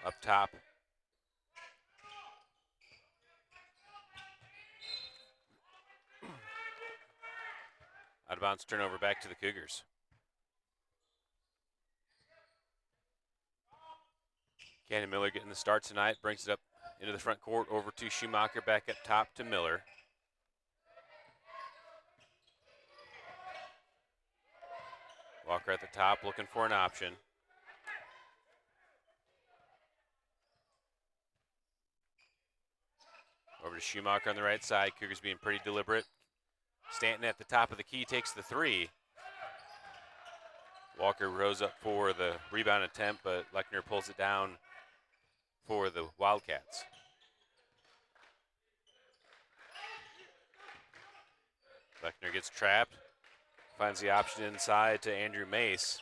up top. Out of bounds turnover back to the Cougars. Cannon Miller getting the start tonight, brings it up into the front court, over to Schumacher, back up top to Miller. Walker at the top looking for an option. Over to Schumacher on the right side. Cougars being pretty deliberate. Stanton at the top of the key takes the three. Walker rose up for the rebound attempt, but Lechner pulls it down for the Wildcats. Lechner gets trapped, finds the option inside to Andrew Mace.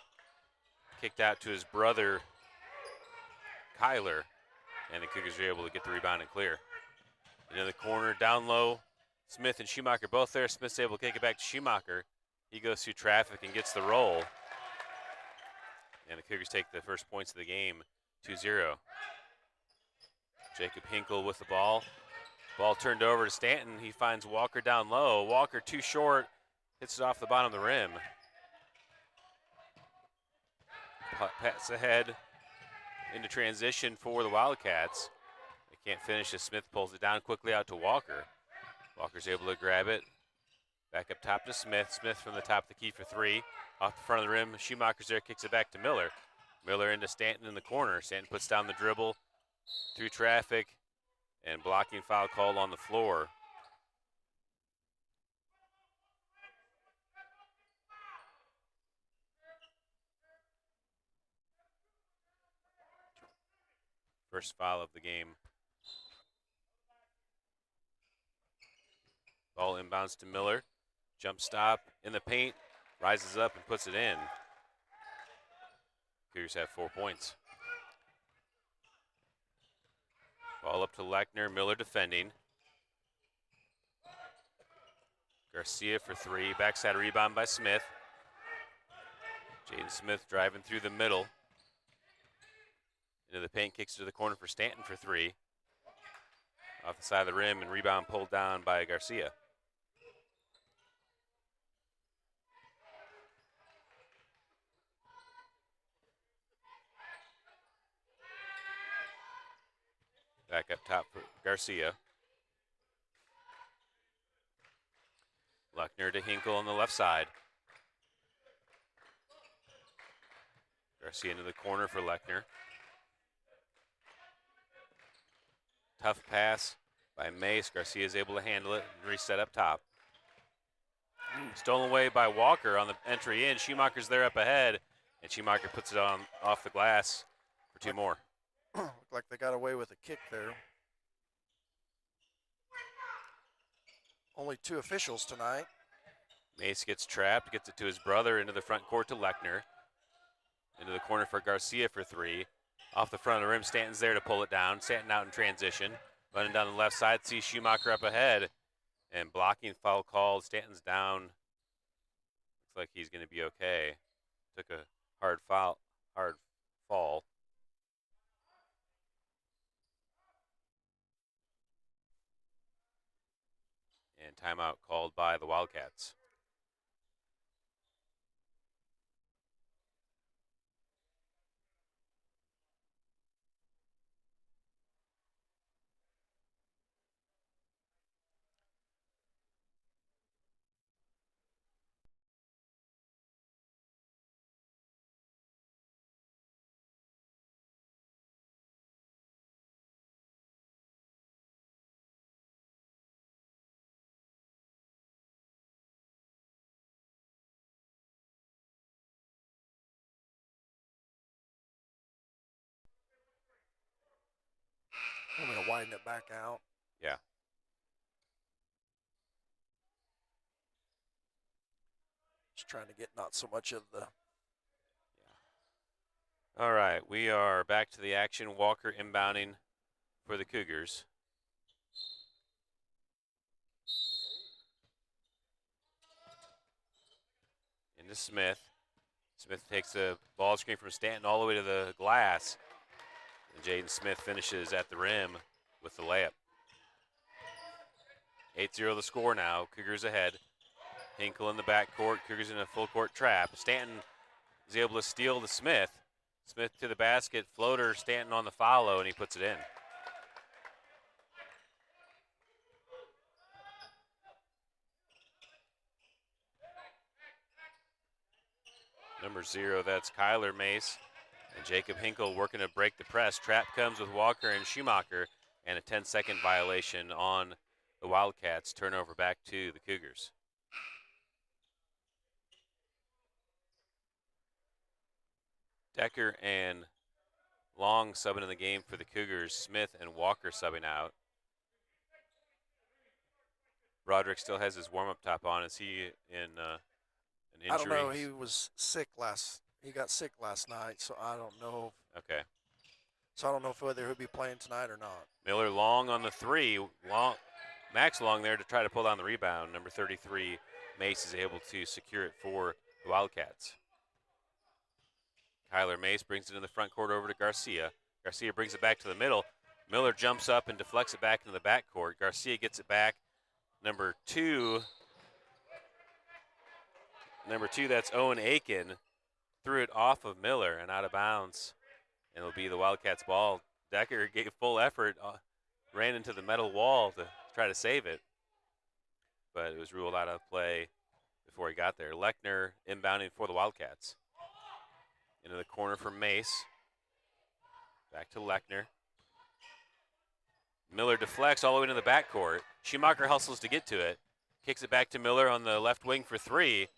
Kicked out to his brother, Kyler, and the Cougars are able to get the rebound and clear. Into the corner, down low, Smith and Schumacher both there. Smith's able to kick it back to Schumacher. He goes through traffic and gets the roll. And the Cougars take the first points of the game, 2-0. Jacob Hinkle with the ball. Ball turned over to Stanton. He finds Walker down low. Walker too short, hits it off the bottom of the rim. Pass ahead into transition for the Wildcats. They can't finish as Smith pulls it down quickly out to Walker. Walker's able to grab it. Back up top to Smith. Smith from the top of the key for three. Off the front of the rim. Schumacher's there, kicks it back to Miller. Miller into Stanton in the corner. Stanton puts down the dribble through traffic, and blocking foul called on the floor. First foul of the game. Ball inbounds to Miller. Jump stop in the paint, rises up and puts it in. Cougars have 4 points. Ball up to Lechner, Miller defending. Garcia for three, backside rebound by Smith. Jaden Smith driving through the middle. Into the paint, kicks to the corner for Stanton for three. Off the side of the rim, and rebound pulled down by Garcia. Back up top for Garcia. Lechner to Hinkle on the left side. Garcia into the corner for Lechner. Tough pass by Mace. Garcia is able to handle it and reset up top. Stolen away by Walker on the entry in. Schumacher's there up ahead, and Schumacher puts it on off the glass for two more. Looked like they got away with a kick there. Only two officials tonight. Mace gets trapped, gets it to his brother into the front court to Lechner. Into the corner for Garcia for three. Off the front of the rim, Stanton's there to pull it down. Stanton out in transition. Running down the left side, sees Schumacher up ahead. And blocking foul called. Stanton's down. Looks like he's going to be okay. Took a hard fall. And timeout called by the Wildcats. I'm going to widen it back out. Yeah. Just trying to get not so much of the... All right, we are back to the action. Walker inbounding for the Cougars. Into Smith. Smith takes a ball screen from Stanton all the way to the glass. And Jaden Smith finishes at the rim with the layup. 8-0 the score now. Cougars ahead. Hinkle in the backcourt. Cougars in a full court trap. Stanton is able to steal to Smith. Smith to the basket. Floater. Stanton on the follow, and he puts it in. Number 0, that's Kyler Mace. And Jacob Hinkle working to break the press. Trap comes with Walker and Schumacher, and a 10-second violation on the Wildcats. Turnover back to the Cougars. Decker and Long subbing in the game for the Cougars. Smith and Walker subbing out. Broderick still has his warm-up top on. Is he in an injury? I don't know. He was sick He got sick last night, so I don't know. Okay. So I don't know whether he'll be playing tonight or not. Miller Long on the 3. Max Long there to try to pull down the rebound. Number 33, Mace, is able to secure it for the Wildcats. Kyler Mace brings it in the front court over to Garcia. Garcia brings it back to the middle. Miller jumps up and deflects it back into the backcourt. Garcia gets it back. Number 2, that's Owen Aiken, threw it off of Miller and out of bounds. And it'll be the Wildcats' ball. Decker gave full effort, ran into the metal wall to try to save it, but it was ruled out of play before he got there. Lechner inbounding for the Wildcats. Into the corner for Mace. Back to Lechner. Miller deflects all the way to the backcourt. Schumacher hustles to get to it. Kicks it back to Miller on the left wing for 3.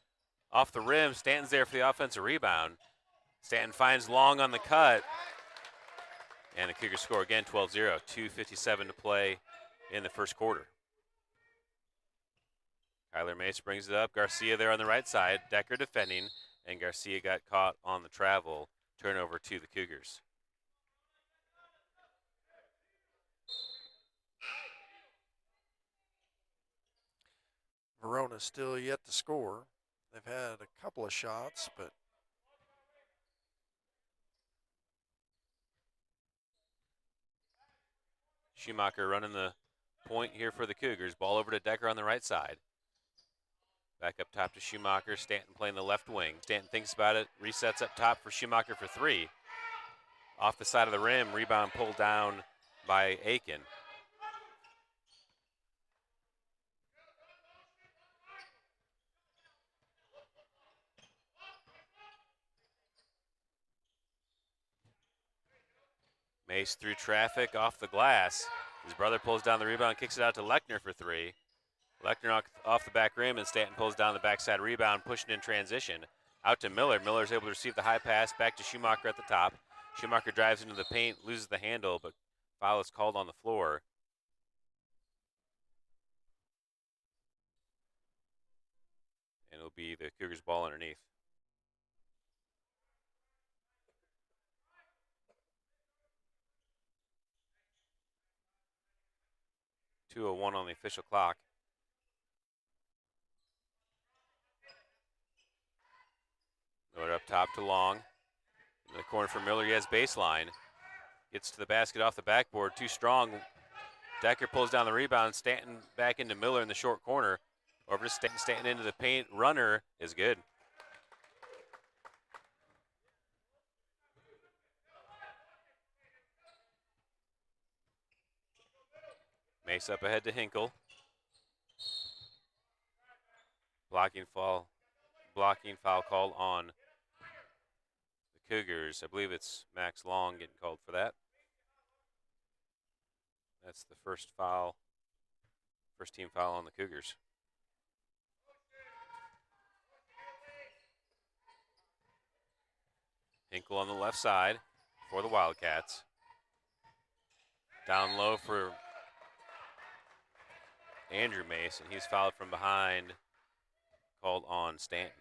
Off the rim, Stanton's there for the offensive rebound. Stanton finds Long on the cut. And the Cougars score again, 12-0. 2:57 to play in the first quarter. Kyler Mace brings it up. Garcia there on the right side. Decker defending, and Garcia got caught on the travel. Turnover to the Cougars. Verona still yet to score. They've had a couple of shots, but Schumacher running the point here for the Cougars. Ball over to Decker on the right side. Back up top to Schumacher. Stanton playing the left wing. Stanton thinks about it. Resets up top for Schumacher for 3. Off the side of the rim. Rebound pulled down by Aiken. Mace through traffic off the glass. His brother pulls down the rebound, kicks it out to Lechner for 3. Lechner off the back rim, and Stanton pulls down the backside rebound, pushing in transition. Out to Miller. Miller's able to receive the high pass, back to Schumacher at the top. Schumacher drives into the paint, loses the handle, but foul is called on the floor. And it'll be the Cougars' ball underneath. .201 on the official clock. Miller up top to Long. In the corner for Miller, he has baseline. Gets to the basket off the backboard, too strong. Decker pulls down the rebound. Stanton back into Miller in the short corner. Over to Stanton, Stanton into the paint. Runner is good. Mace up ahead to Hinkle. Blocking foul called on the Cougars. I believe it's Max Long getting called for that. That's the first team foul on the Cougars. Hinkle on the left side for the Wildcats. Down low for Andrew Mace, and he's fouled from behind, called on Stanton.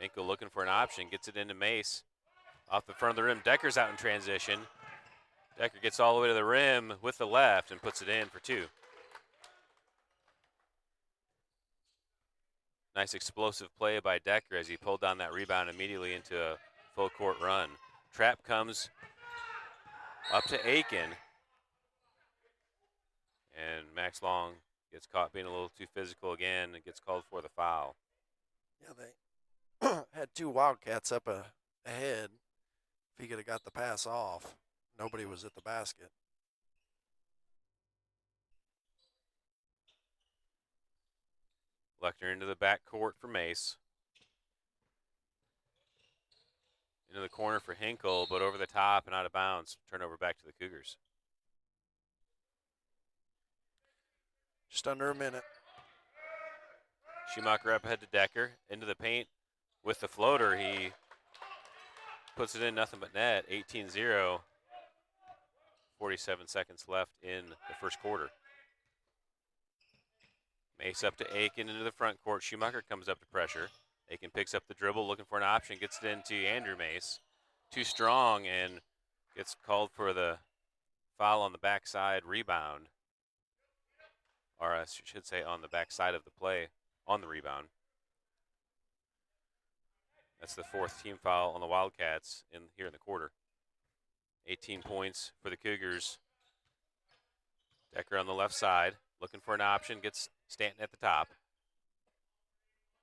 Hinkle looking for an option, gets it into Mace. Off the front of the rim, Decker's out in transition. Decker gets all the way to the rim with the left and puts it in for 2. Nice explosive play by Decker as he pulled down that rebound immediately into a full court run. Trap comes up to Aiken. And Max Long gets caught being a little too physical again and gets called for the foul. Yeah, they had 2 Wildcats up ahead. If he could have got the pass off, nobody was at the basket. Lechner into the back court for Mace. Into the corner for Hinkle, but over the top and out of bounds. Turnover back to the Cougars. Just under a minute. Schumacher up ahead to Decker. Into the paint with the floater. He puts it in, nothing but net. 18-0. 47 seconds left in the first quarter. Mace up to Aiken into the front court. Schumacher comes up to pressure. Aiken picks up the dribble, looking for an option, gets it into Andrew Mace. Too strong and gets called for the foul on the backside rebound. Or I should say on the backside of the play on the rebound. That's the 4th team foul on the Wildcats here in the quarter. 18 points for the Cougars. Decker on the left side, looking for an option, gets Stanton at the top.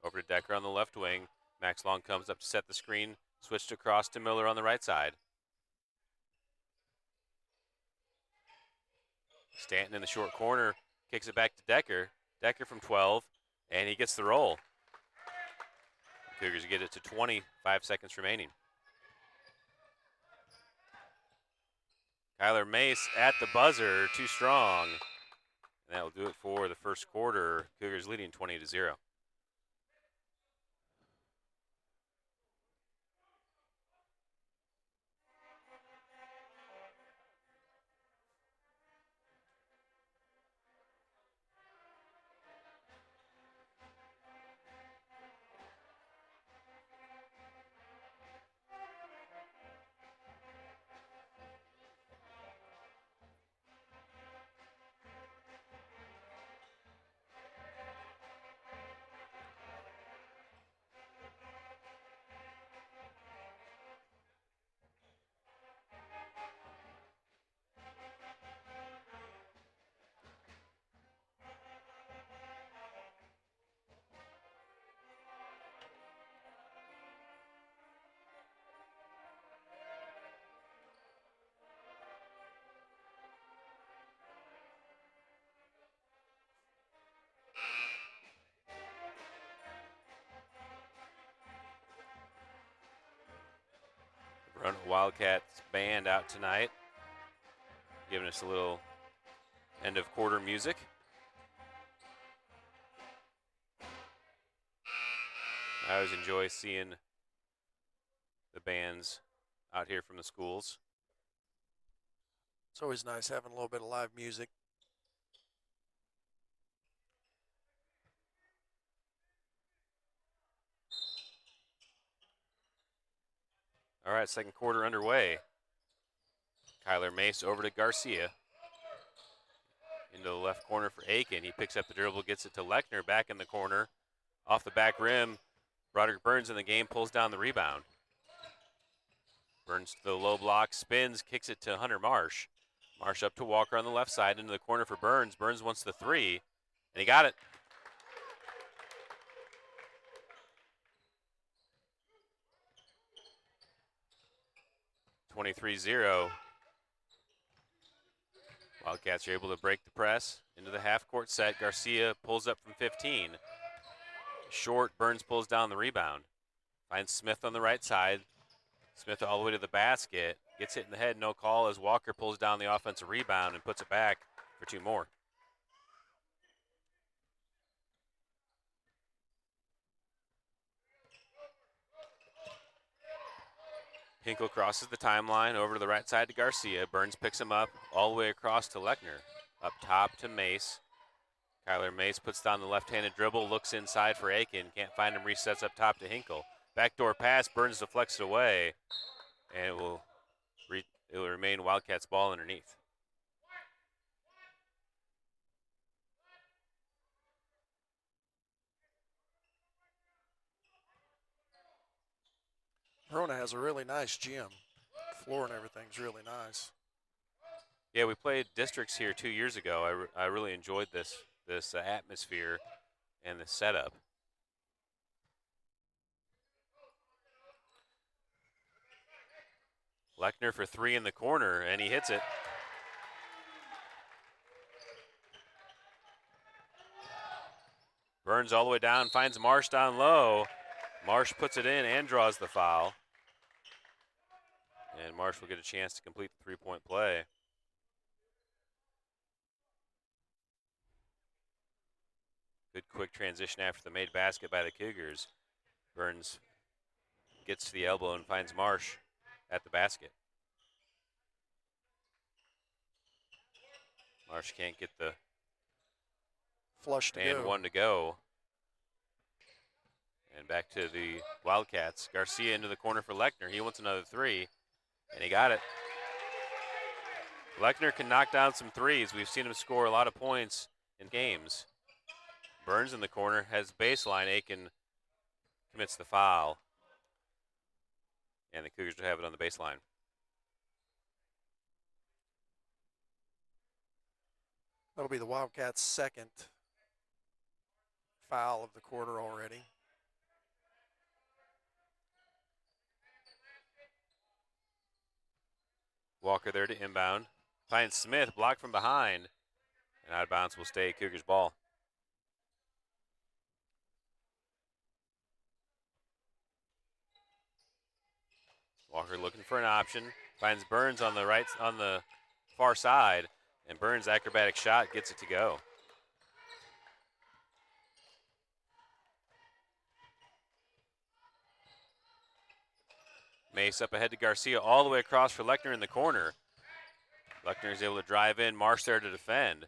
Over to Decker on the left wing. Max Long comes up to set the screen, switched across to Miller on the right side. Stanton in the short corner, kicks it back to Decker. Decker from 12, and he gets the roll. The Cougars get it to 25 seconds remaining. Kyler Mace at the buzzer, too strong. And that will do it for the first quarter. Cougars leading 20-0. Verona Wildcats band out tonight, giving us a little end of quarter music. I always enjoy seeing the bands out here from the schools. It's always nice having a little bit of live music. All right, second quarter underway. Kyler Mace over to Garcia. Into the left corner for Aiken. He picks up the dribble, gets it to Lechner, back in the corner. Off the back rim, Broderick Burns in the game, pulls down the rebound. Burns to the low block, spins, kicks it to Hunter Marsh. Marsh up to Walker on the left side, into the corner for Burns. Burns wants the 3, and he got it. (23-0). Wildcats are able to break the press into the half-court set. Garcia pulls up from 15. Short, Burns pulls down the rebound. Finds Smith on the right side. Smith all the way to the basket. Gets hit in the head, no call, as Walker pulls down the offensive rebound and puts it back for 2 more. Hinkle crosses the timeline over to the right side to Garcia. Burns picks him up all the way across to Lechner. Up top to Mace. Kyler Mace puts down the left-handed dribble, looks inside for Aiken. Can't find him, resets up top to Hinkle. Backdoor pass, Burns deflects it away. And it will remain Wildcats ball underneath. Verona has a really nice gym. Floor and everything's really nice. Yeah, we played districts here 2 years ago. I really enjoyed this atmosphere and the setup. Lechner for 3 in the corner, and he hits it. Burns all the way down, finds Marsh down low. Marsh puts it in and draws the foul. And Marsh will get a chance to complete the three-point play. Good quick transition after the made basket by the Cougars. Burns gets to the elbow and finds Marsh at the basket. Marsh can't get the flush to and go. one to go. And back to the Wildcats. Garcia into the corner for Lechner. He wants another three, and he got it. Lechner can knock down some threes. We've seen him score a lot of points in games. Burns in the corner has baseline. Aiken commits the foul. And the Cougars will have it on the baseline. That'll be the Wildcats' second foul of the quarter already. Walker there to inbound. Finds Smith, blocked from behind. And out of bounds will stay Cougars ball. Walker looking for an option. Finds Burns on the far side. And Burns' acrobatic shot gets it to go. Mace up ahead to Garcia, all the way across for Lechner in the corner. Lechner is able to drive in, Marsh there to defend.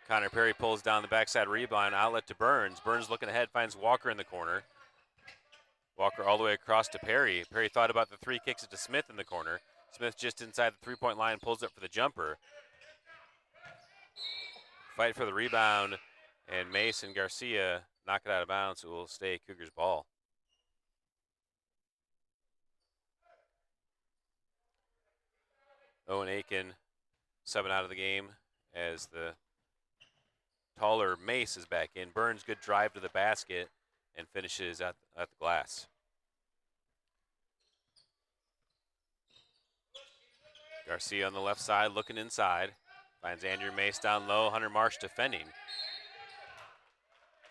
Connor Perry pulls down the backside rebound, outlet to Burns. Burns looking ahead, finds Walker in the corner. Walker all the way across to Perry. Perry thought about the three, kicks it to Smith in the corner. Smith just inside the three-point line, pulls up for the jumper. Fight for the rebound, and Mace and Garcia knock it out of bounds. It will stay Cougars ball. Owen Aiken subbing out of the game as the taller Mace is back in. Burns, good drive to the basket and finishes at the glass. Garcia on the left side looking inside. Finds Andrew Mace down low. Hunter Marsh defending.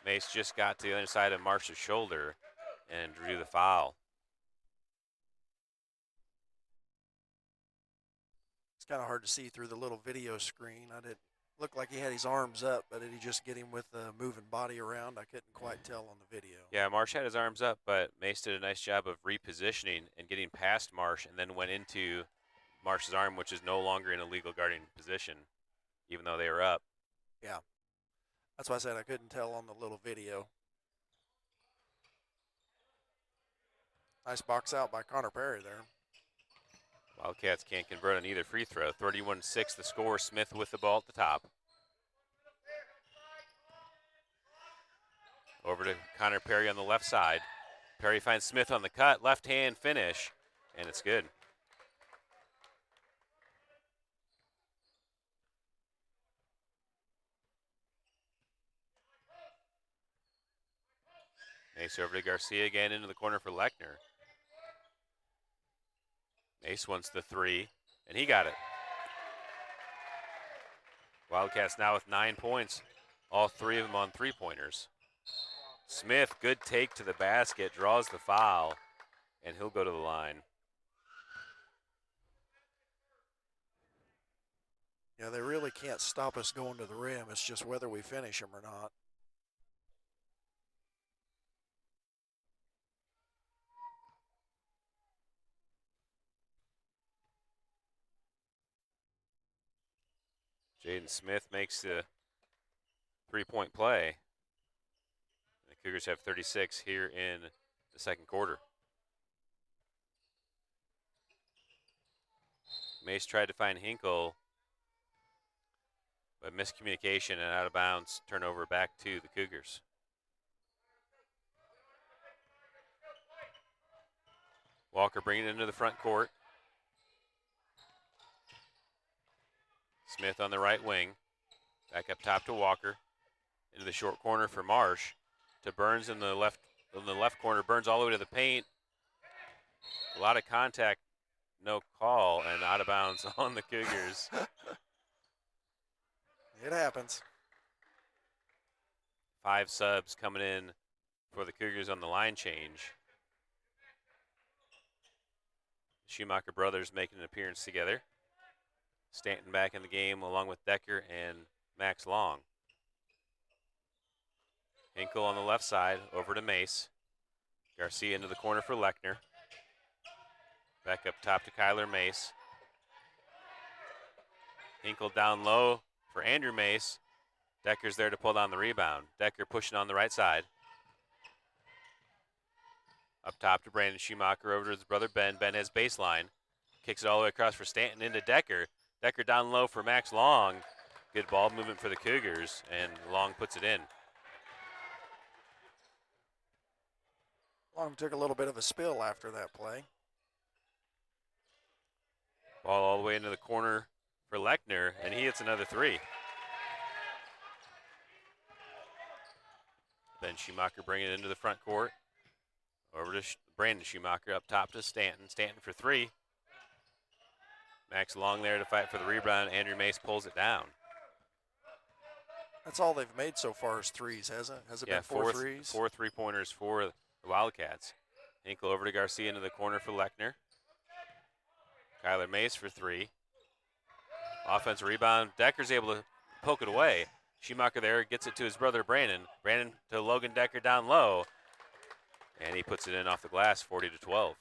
Mace just got to the other side of Marsh's shoulder and drew the foul. It's kind of hard to see through the little video screen. I didn't look like he had his arms up, but did he just get him with the moving body around? I couldn't quite tell on the video. Yeah, Marsh had his arms up, but Mace did a nice job of repositioning and getting past Marsh and then went into Marsh's arm, which is no longer in a legal guarding position, even though they were up. Yeah. That's why I said I couldn't tell on the little video. Nice box out by Connor Perry there. Wildcats can't convert on either free throw. 31-6 the score. Smith with the ball at the top. Over to Connor Perry on the left side. Perry finds Smith on the cut. Left hand finish, and it's good. Mace over to Garcia again into the corner for Lechner. Mace wants the three, and he got it. Wildcats now with 9 points, all three of them on three-pointers. Smith, good take to the basket, draws the foul, and he'll go to the line. Yeah, they really can't stop us going to the rim. It's just whether we finish them or not. Jaden Smith makes the three-point play. The Cougars have 36 here in the second quarter. Mace tried to find Hinkle, but miscommunication and out of bounds. Turnover back to the Cougars. Walker bringing it into the front court. Smith on the right wing. Back up top to Walker. Into the short corner for Marsh. To Burns in the left corner. Burns all the way to the paint. A lot of contact, no call, and out of bounds on the Cougars. It happens. 5 subs coming in for the Cougars on the line change. Schumacher brothers making an appearance together. Stanton back in the game along with Decker and Max Long. Hinkle on the left side, over to Mace. Garcia into the corner for Lechner. Back up top to Kyler Mace. Hinkle down low for Andrew Mace. Decker's there to pull down the rebound. Decker pushing on the right side. Up top to Brandon Schumacher, over to his brother Ben. Ben has baseline. Kicks it all the way across for Stanton into Decker. Decker down low for Max Long. Good ball movement for the Cougars, and Long puts it in. Long took a little bit of a spill after that play. Ball all the way into the corner for Lechner, and he hits another 3. Ben Schumacher bringing it into the front court. Over to Brandon Schumacher, up top to Stanton. Stanton for 3. Max Long there to fight for the rebound. Andrew Mace pulls it down. That's all they've made so far is threes, hasn't it? Has it been 4 threes? 4 3-pointers for the Wildcats. Hinkle over to Garcia into the corner for Lechner. Kyler Mace for 3. Offensive rebound. Decker's able to poke it away. Schumacher there gets it to his brother Brandon. Brandon to Logan Decker down low. And he puts it in off the glass, 40-12.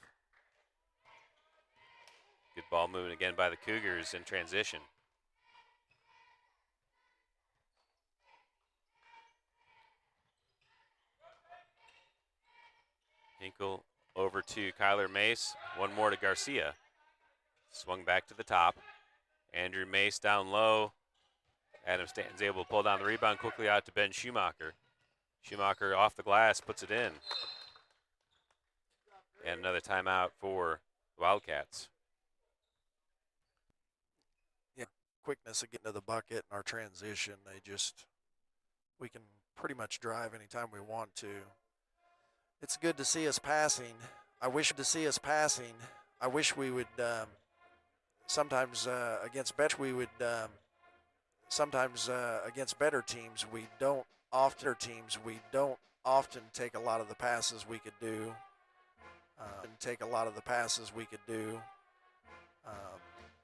Good ball moving again by the Cougars in transition. Hinkle over to Kyler Mace. One more to Garcia. Swung back to the top. Andrew Mace down low. Adam Stanton's able to pull down the rebound quickly out to Ben Schumacher. Schumacher off the glass, puts it in. And another timeout for the Wildcats. Yeah, quickness of getting to the bucket and our transition. We can pretty much drive anytime we want to. It's good to see us passing. I wish we would sometimes against better teams we don't often take a lot of the passes we could do.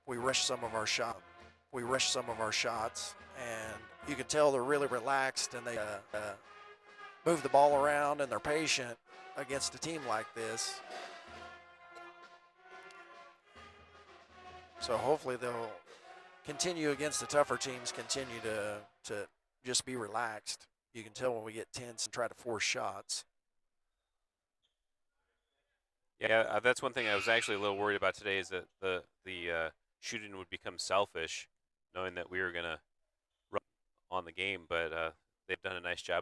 We rush some of our shots, and you can tell they're really relaxed and they move the ball around and they're patient against a team like this. So hopefully they'll continue against the tougher teams, continue to just be relaxed. You can tell when we get tense and try to force shots. Yeah, that's one thing I was actually a little worried about today is that the shooting would become selfish, knowing that we were going to run on the game, but they've done a nice job